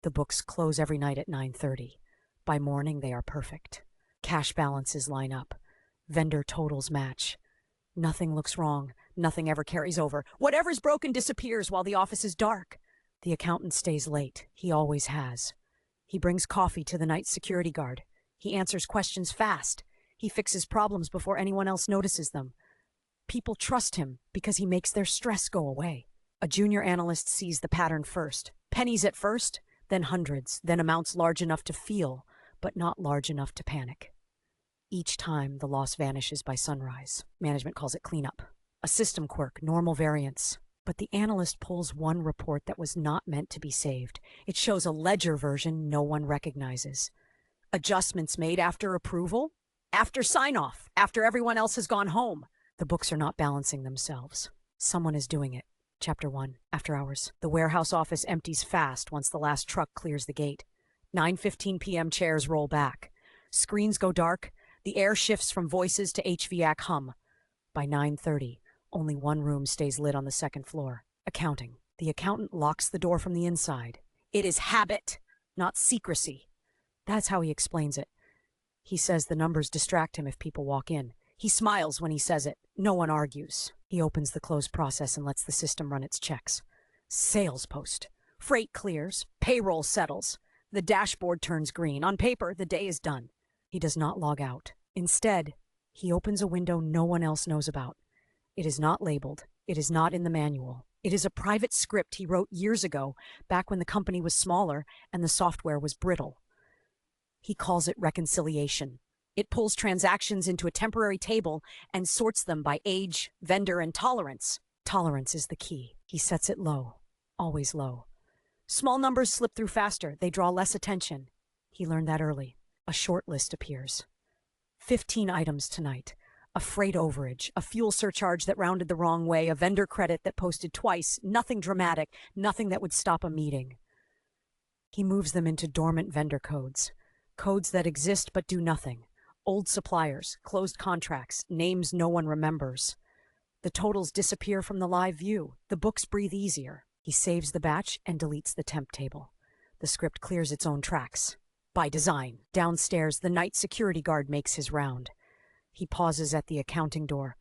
The books close every night at 9:30. By morning, they are perfect. Cash balances line up. Vendor totals match. Nothing looks wrong. Nothing ever carries over. Whatever's broken disappears while the office is dark. The accountant stays late. He always has. He brings coffee to the night security guard. He answers questions fast. He fixes problems before anyone else notices them. People trust him because he makes their stress go away. A junior analyst sees the pattern first. Pennies at first, then hundreds, then amounts large enough to feel, but not large enough to panic. Each time, the loss vanishes by sunrise. Management calls it cleanup. A system quirk, normal variance. But the analyst pulls one report that was not meant to be saved. It shows a ledger version no one recognizes. Adjustments made after approval, after sign-off, after everyone else has gone home. The books are not balancing themselves. Someone is doing it. Chapter 1, After Hours. The warehouse office empties fast once the last truck clears the gate. 9:15 p.m. chairs roll back. Screens go dark. The air shifts from voices to HVAC hum. By 9:30, only one room stays lit on the second floor. Accounting. The accountant locks the door from the inside. It is habit, not secrecy. That's how he explains it. He says the numbers distract him if people walk in. He smiles when he says it. No one argues. He opens the close process and lets the system run its checks. Sales post. Freight clears. Payroll settles. The dashboard turns green. On paper, the day is done. He does not log out. Instead, he opens a window no one else knows about. It is not labeled. It is not in the manual. It is a private script he wrote years ago, back when the company was smaller and the software was brittle. He calls it reconciliation. It pulls transactions into a temporary table and sorts them by age, vendor, and tolerance. Tolerance is the key. He sets it low, always low. Small numbers slip through faster. They draw less attention. He learned that early. A short list appears. 15 items tonight. A freight overage, a fuel surcharge that rounded the wrong way, a vendor credit that posted twice, nothing dramatic, nothing that would stop a meeting. He moves them into dormant vendor codes. Codes that exist but do nothing. Old suppliers, closed contracts, names no one remembers. The totals disappear from the live view. The books breathe easier. He saves the batch and deletes the temp table. The script clears its own tracks. By design. Downstairs, the night security guard makes his round. He pauses at the accounting door.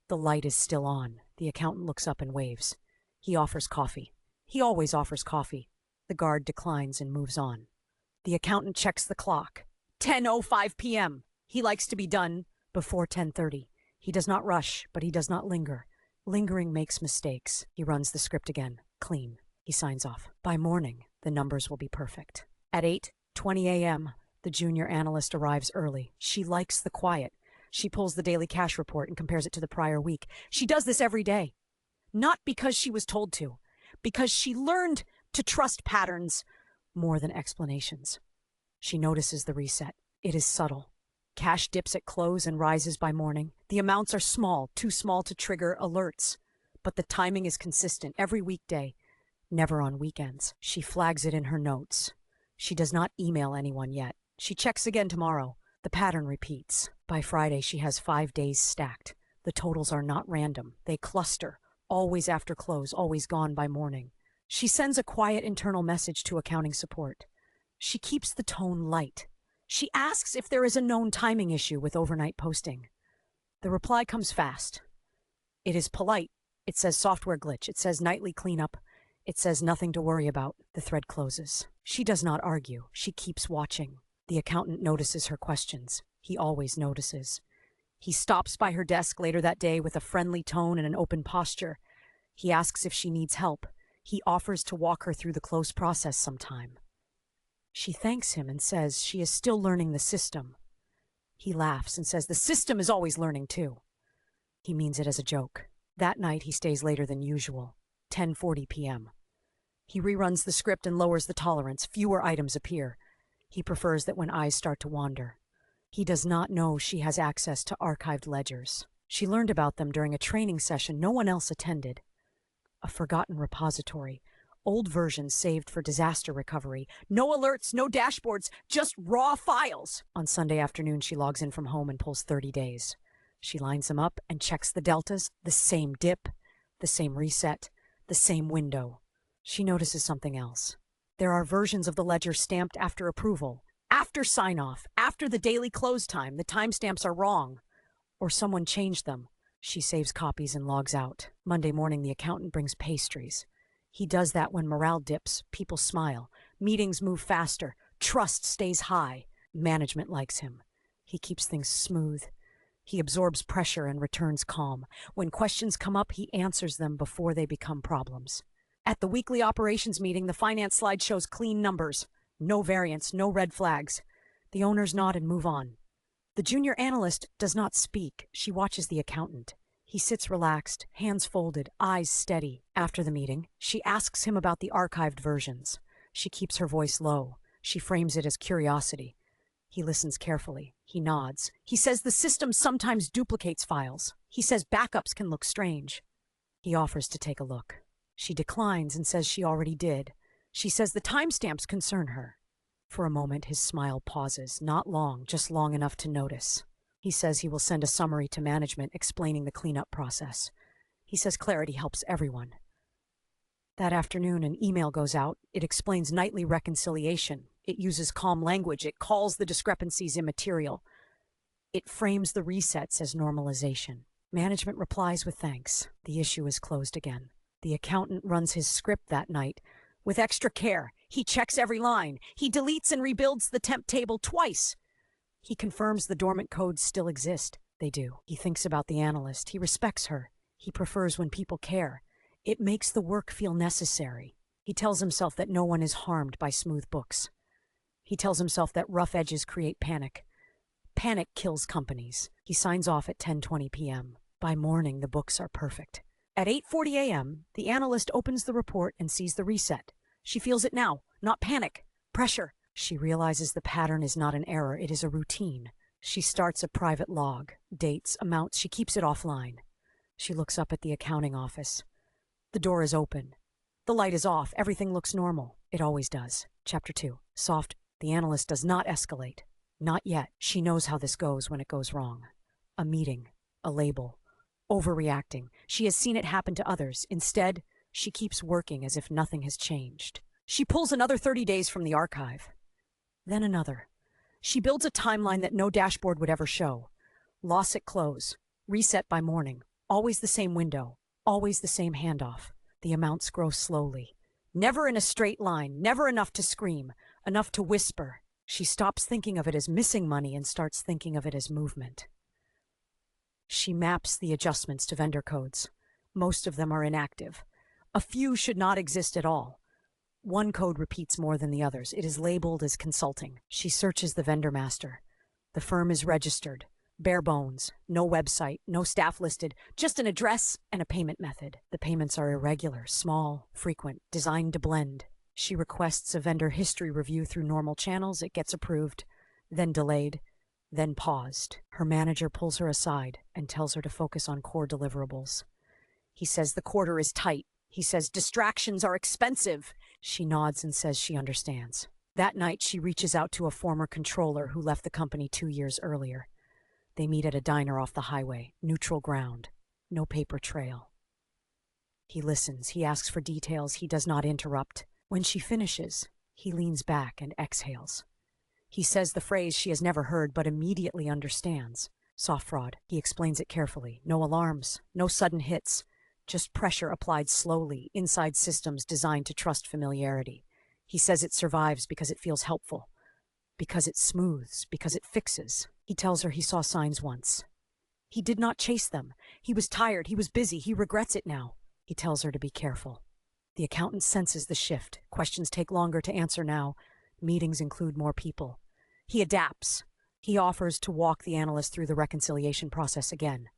The light is still on. The accountant looks up and waves. He offers coffee. He always offers coffee. The guard declines and moves on. The accountant checks the clock. 10:05 p.m. He likes to be done before 10:30. He does not rush, but he does not linger. Lingering makes mistakes. He runs the script again. Clean. He signs off. By morning, the numbers will be perfect. At 8:20 a.m., the junior analyst arrives early. She likes the quiet. She pulls the daily cash report and compares it to the prior week. She does this every day. Not because she was told to, because she learned to trust patterns more than explanations. She notices the reset. It is subtle. Cash dips at close and rises by morning. The amounts are small, too small to trigger alerts. But the timing is consistent every weekday, never on weekends. She flags it in her notes. She does not email anyone yet. She checks again tomorrow. The pattern repeats. By Friday, she has 5 days stacked. The totals are not random. They cluster, always after close, always gone by morning. She sends a quiet internal message to accounting support. She keeps the tone light. She asks if there is a known timing issue with overnight posting. The reply comes fast. It is polite. It says software glitch. It says nightly cleanup. It says nothing to worry about. The thread closes. She does not argue. She keeps watching. The accountant notices her questions. He always notices. He stops by her desk later that day with a friendly tone and an open posture. He asks if she needs help. He offers to walk her through the close process sometime. She thanks him and says she is still learning the system. He laughs and says the system is always learning too. He means it as a joke. That night he stays later than usual, 10:40 p.m. He reruns the script and lowers the tolerance. Fewer items appear. He prefers that when eyes start to wander. He does not know she has access to archived ledgers. She learned about them during a training session no one else attended. A forgotten repository. Old versions saved for disaster recovery. No alerts, no dashboards, just raw files. On Sunday afternoon, she logs in from home and pulls 30 days. She lines them up and checks the deltas, the same dip, the same reset, the same window. She notices something else. There are versions of the ledger stamped after approval, after sign-off, after the daily close time. The timestamps are wrong. Or someone changed them. She saves copies and logs out. Monday morning, the accountant brings pastries. He does that when morale dips, people smile, meetings move faster, trust stays high. Management likes him. He keeps things smooth. He absorbs pressure and returns calm. When questions come up, he answers them before they become problems. At the weekly operations meeting, the finance slide shows clean numbers. No variance, no red flags. The owners nod and move on. The junior analyst does not speak. She watches the accountant. He sits relaxed, hands folded, eyes steady. After the meeting, she asks him about the archived versions. She keeps her voice low. She frames it as curiosity. He listens carefully. He nods. He says the system sometimes duplicates files. He says backups can look strange. He offers to take a look. She declines and says she already did. She says the timestamps concern her. For a moment, his smile pauses. Not long, just long enough to notice. He says he will send a summary to management explaining the cleanup process. He says clarity helps everyone. That afternoon, an email goes out. It explains nightly reconciliation. It uses calm language. It calls the discrepancies immaterial. It frames the resets as normalization. Management replies with thanks. The issue is closed again. The accountant runs his script that night. With extra care, he checks every line. He deletes and rebuilds the temp table twice. He confirms the dormant codes still exist. They do. He thinks about the analyst. He respects her. He prefers when people care. It makes the work feel necessary. He tells himself that no one is harmed by smooth books. He tells himself that rough edges create panic. Panic kills companies. He signs off at 10:20 p.m. By morning, the books are perfect. At 8:40 a.m., the analyst opens the report and sees the reset. She feels it now. Not panic. Pressure. She realizes the pattern is not an error, it is a routine. She starts a private log. Dates, amounts, she keeps it offline. She looks up at the accounting office. The door is open. The light is off. Everything looks normal. It always does. Chapter 2. Soft. The analyst does not escalate. Not yet. She knows how this goes when it goes wrong. A meeting. A label. Overreacting. She has seen it happen to others. Instead, she keeps working as if nothing has changed. She pulls another 30 days from the archive. Then another. She builds a timeline that no dashboard would ever show. Loss at close. Reset by morning. Always the same window. Always the same handoff. The amounts grow slowly. Never in a straight line. Never enough to scream. Enough to whisper. She stops thinking of it as missing money and starts thinking of it as movement. She maps the adjustments to vendor codes. Most of them are inactive. A few should not exist at all. One code repeats more than the others. It is labeled as consulting. She searches the vendor master. The firm is registered. Bare bones. No website. No staff listed. Just an address and a payment method. The payments are irregular, small, frequent, designed to blend. She requests a vendor history review through normal channels. It gets approved, then delayed, then paused. Her manager pulls her aside and tells her to focus on core deliverables. He says the quarter is tight. He says distractions are expensive. She nods and says she understands. That night, she reaches out to a former controller who left the company 2 years earlier. They meet at a diner off the highway, neutral ground, no paper trail. He listens. He asks for details. He does not interrupt. When she finishes, he leans back and exhales. He says the phrase she has never heard but immediately understands. Soft fraud. He explains it carefully. No alarms, no sudden hits. Just pressure applied slowly, inside systems designed to trust familiarity. He says it survives because it feels helpful, because it smooths, because it fixes. He tells her he saw signs once. He did not chase them. He was tired, he was busy, he regrets it now. He tells her to be careful. The accountant senses the shift. Questions take longer to answer now. Meetings include more people. He adapts. He offers to walk the analyst through the reconciliation process again.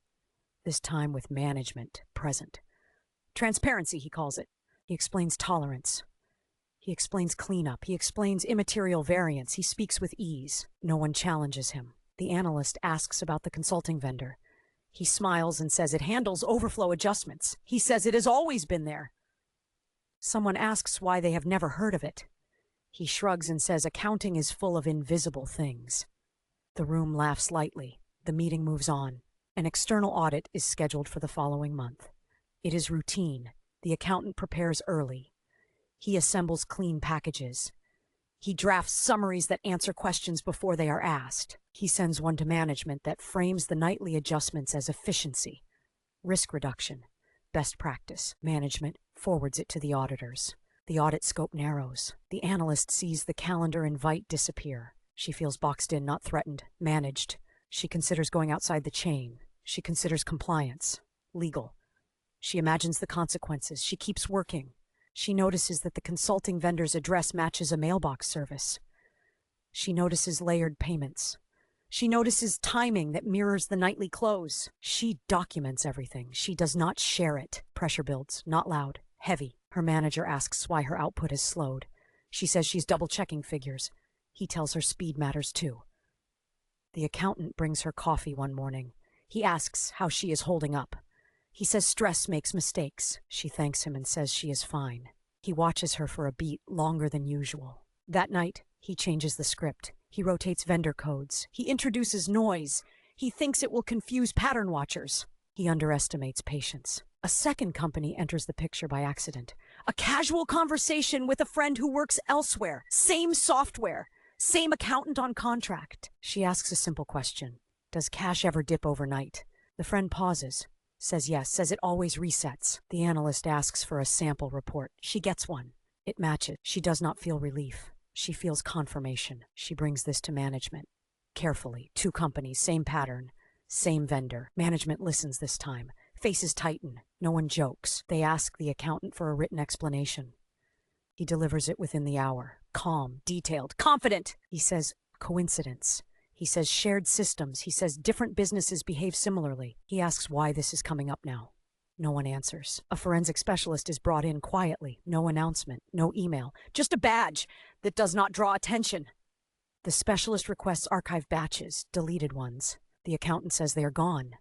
This time with management present. Transparency, he calls it. He explains tolerance. He explains cleanup. He explains immaterial variance. He speaks with ease. No one challenges him. The analyst asks about the consulting vendor. He smiles and says it handles overflow adjustments. He says it has always been there. Someone asks why they have never heard of it. He shrugs and says accounting is full of invisible things. The room laughs lightly. The meeting moves on. An external audit is scheduled for the following month. It is routine. The accountant prepares early. He assembles clean packages. He drafts summaries that answer questions before they are asked. He sends one to management that frames the nightly adjustments as efficiency, risk reduction, best practice. Management forwards it to the auditors. The audit scope narrows. The analyst sees the calendar invite disappear. She feels boxed in, not threatened, managed. She considers going outside the chain. She considers compliance, legal. She imagines the consequences. She keeps working. She notices that the consulting vendor's address matches a mailbox service. She notices layered payments. She notices timing that mirrors the nightly close. She documents everything. She does not share it. Pressure builds, not loud, heavy. Her manager asks why her output has slowed. She says she's double-checking figures. He tells her speed matters too. The accountant brings her coffee one morning. He asks how she is holding up. He says stress makes mistakes. She thanks him and says she is fine. He watches her for a beat longer than usual. That night, he changes the script. He rotates vendor codes. He introduces noise. He thinks it will confuse pattern watchers. He underestimates patience. A second company enters the picture by accident. A casual conversation with a friend who works elsewhere. Same software. Same accountant on contract. She asks a simple question. Does cash ever dip overnight? The friend pauses. Says yes, says it always resets. The analyst asks for a sample report. She gets one. It matches. She does not feel relief. She feels confirmation. She brings this to management. Carefully, 2 companies, same pattern, same vendor. Management listens this time. Faces tighten. No one jokes. They ask the accountant for a written explanation. He delivers it within the hour. Calm, detailed, confident. He says, coincidence. He says shared systems. He says different businesses behave similarly. He asks why this is coming up now. No one answers. A forensic specialist is brought in quietly. No announcement, no email. Just a badge that does not draw attention. The specialist requests archive batches, deleted ones. The accountant says they are gone.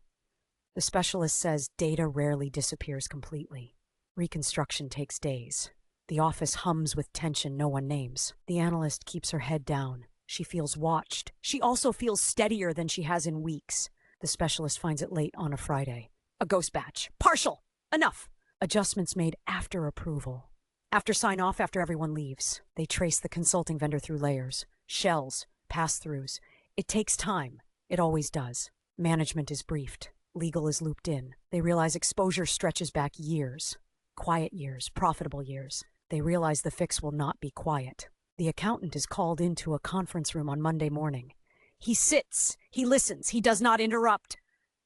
The specialist says data rarely disappears completely. Reconstruction takes days. The office hums with tension no one names. The analyst keeps her head down. She feels watched. She also feels steadier than she has in weeks. The specialist finds it late on a Friday. A ghost batch. Partial. Enough. Adjustments made after approval. After sign-off, after everyone leaves. They trace the consulting vendor through layers, shells, pass-throughs. It takes time. It always does. Management is briefed. Legal is looped in. They realize exposure stretches back years. Quiet years, profitable years. They realize the fix will not be quiet. The accountant is called into a conference room on Monday morning. He sits, he listens, he does not interrupt.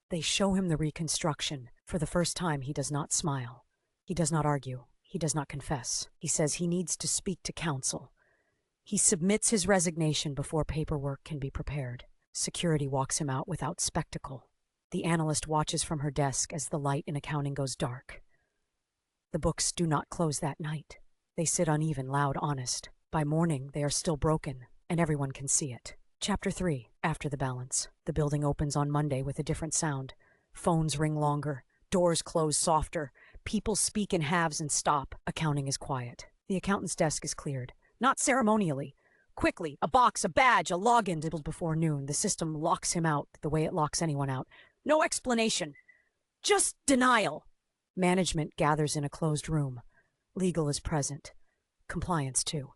They show him the reconstruction. For the first time, he does not smile. He does not argue. He does not confess. He says he needs to speak to counsel. He submits his resignation before paperwork can be prepared. Security walks him out without spectacle. The analyst watches from her desk as the light in accounting goes dark. The books do not close that night. They sit uneven, loud, honest. By morning, they are still broken, and everyone can see it. Chapter 3, After the Balance. The building opens on Monday with a different sound. Phones ring longer. Doors close softer. People speak in halves and stop. Accounting is quiet. The accountant's desk is cleared. Not ceremonially. Quickly, a box, a badge, a login dibbled before noon. The system locks him out the way it locks anyone out. No explanation. Just denial. Management gathers in a closed room. Legal is present. Compliance, too.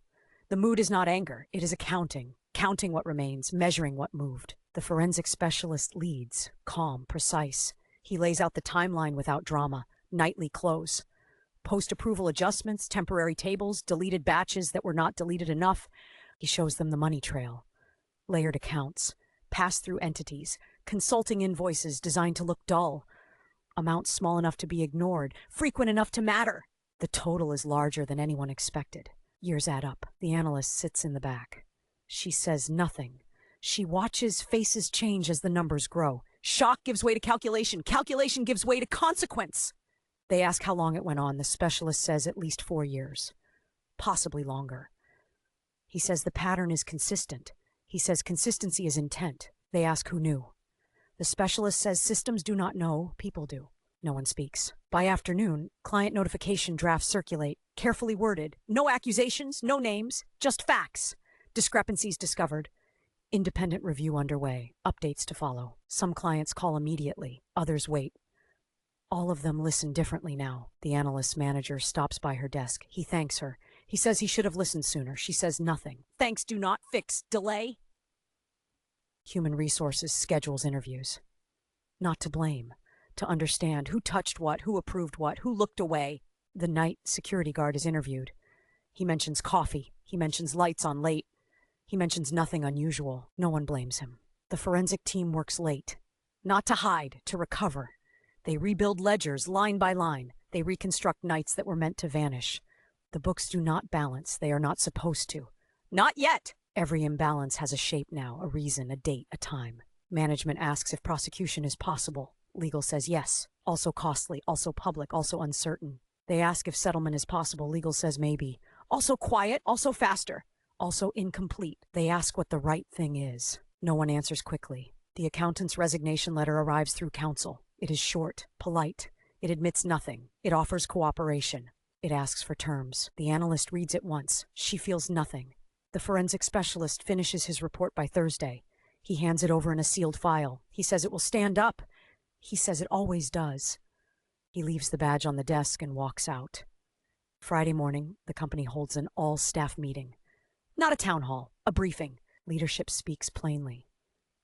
The mood is not anger. It is accounting. Counting what remains, measuring what moved. The forensic specialist leads. Calm, precise. He lays out the timeline without drama. Nightly close. Post-approval adjustments, temporary tables, deleted batches that were not deleted enough. He shows them the money trail. Layered accounts. Pass-through entities. Consulting invoices designed to look dull. Amounts small enough to be ignored. Frequent enough to matter. The total is larger than anyone expected. Years add up. The analyst sits in the back. She says nothing. She watches faces change as the numbers grow. Shock gives way to calculation. Calculation gives way to consequence. They ask how long it went on. The specialist says at least 4 years. Possibly longer. He says the pattern is consistent. He says consistency is intent. They ask who knew. The specialist says systems do not know, people do. No one speaks. By afternoon, client notification drafts circulate, carefully worded. No accusations, no names, just facts. Discrepancies discovered. Independent review underway. Updates to follow. Some clients call immediately. Others wait. All of them listen differently now. The analyst's manager stops by her desk. He thanks her. He says he should have listened sooner. She says nothing. Thanks do not fix delay. Human Resources schedules interviews. Not to blame. To understand who touched what, who approved what, who looked away. The night security guard is interviewed. He mentions coffee. He mentions lights on late. He mentions nothing unusual. No one blames him. The forensic team works late. Not to hide, to recover. They rebuild ledgers line by line. They reconstruct nights that were meant to vanish. The books do not balance. They are not supposed to. Not yet! Every imbalance has a shape now, a reason, a date, a time. Management asks if prosecution is possible. Legal says yes. Also costly, also public, also uncertain. They ask if settlement is possible. Legal says maybe. Also quiet, also faster. Also incomplete. They ask what the right thing is. No one answers quickly. The accountant's resignation letter arrives through counsel. It is short, polite. It admits nothing. It offers cooperation. It asks for terms. The analyst reads it once. She feels nothing. The forensic specialist finishes his report by Thursday. He hands it over in a sealed file. He says it will stand up. He says it always does. He leaves the badge on the desk and walks out. Friday morning, the company holds an all-staff meeting. Not a town hall, a briefing. Leadership speaks plainly.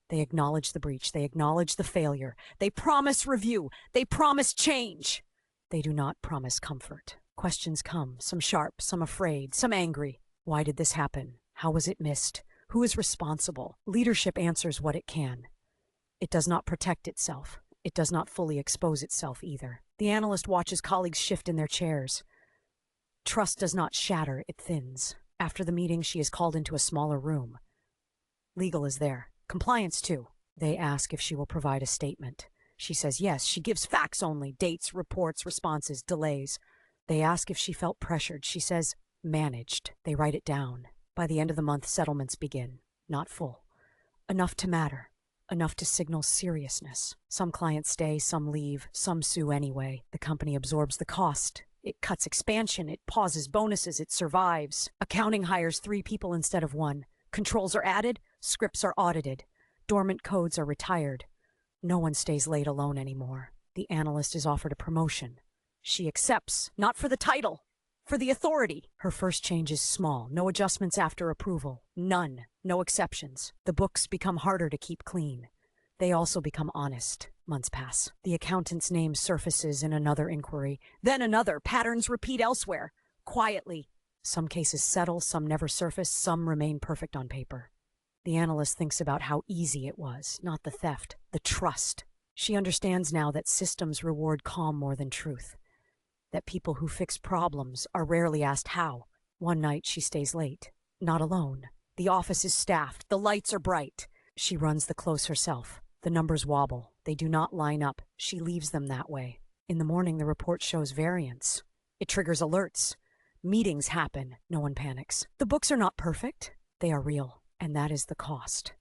They acknowledge the breach. They acknowledge the failure. They promise review. They promise change. They do not promise comfort. Questions come, some sharp, some afraid, some angry. Why did this happen? How was it missed? Who is responsible? Leadership answers what it can. It does not protect itself. It does not fully expose itself either. The analyst watches colleagues shift in their chairs. Trust does not shatter, it thins. After the meeting, she is called into a smaller room. Legal is there. Compliance, too. They ask if she will provide a statement. She says yes. She gives facts only, dates, reports, responses, delays. They ask if she felt pressured. She says managed. They write it down. By the end of the month, settlements begin. Not full. Enough to matter. Enough to signal seriousness. Some clients stay, some leave, some sue anyway. The company absorbs the cost. It cuts expansion. It pauses bonuses. It survives. Accounting hires 3 people instead of 1. Controls are added. Scripts are audited. Dormant codes are retired. No one stays late alone anymore. The analyst is offered a promotion. She accepts, not for the title, for the authority. Her first change is small. No adjustments after approval. None. No exceptions. The books become harder to keep clean. They also become honest. Months pass. The accountant's name surfaces in another inquiry. Then another. Patterns repeat elsewhere. Quietly. Some cases settle, some never surface, some remain perfect on paper. The analyst thinks about how easy it was, not the theft, the trust. She understands now that systems reward calm more than truth. That people who fix problems are rarely asked how. One night she stays late. Not alone. The office is staffed. The lights are bright. She runs the close herself. The numbers wobble. They do not line up. She leaves them that way. In the morning, the report shows variance. It triggers alerts. Meetings happen. No one panics. The books are not perfect. They are real. And that is the cost.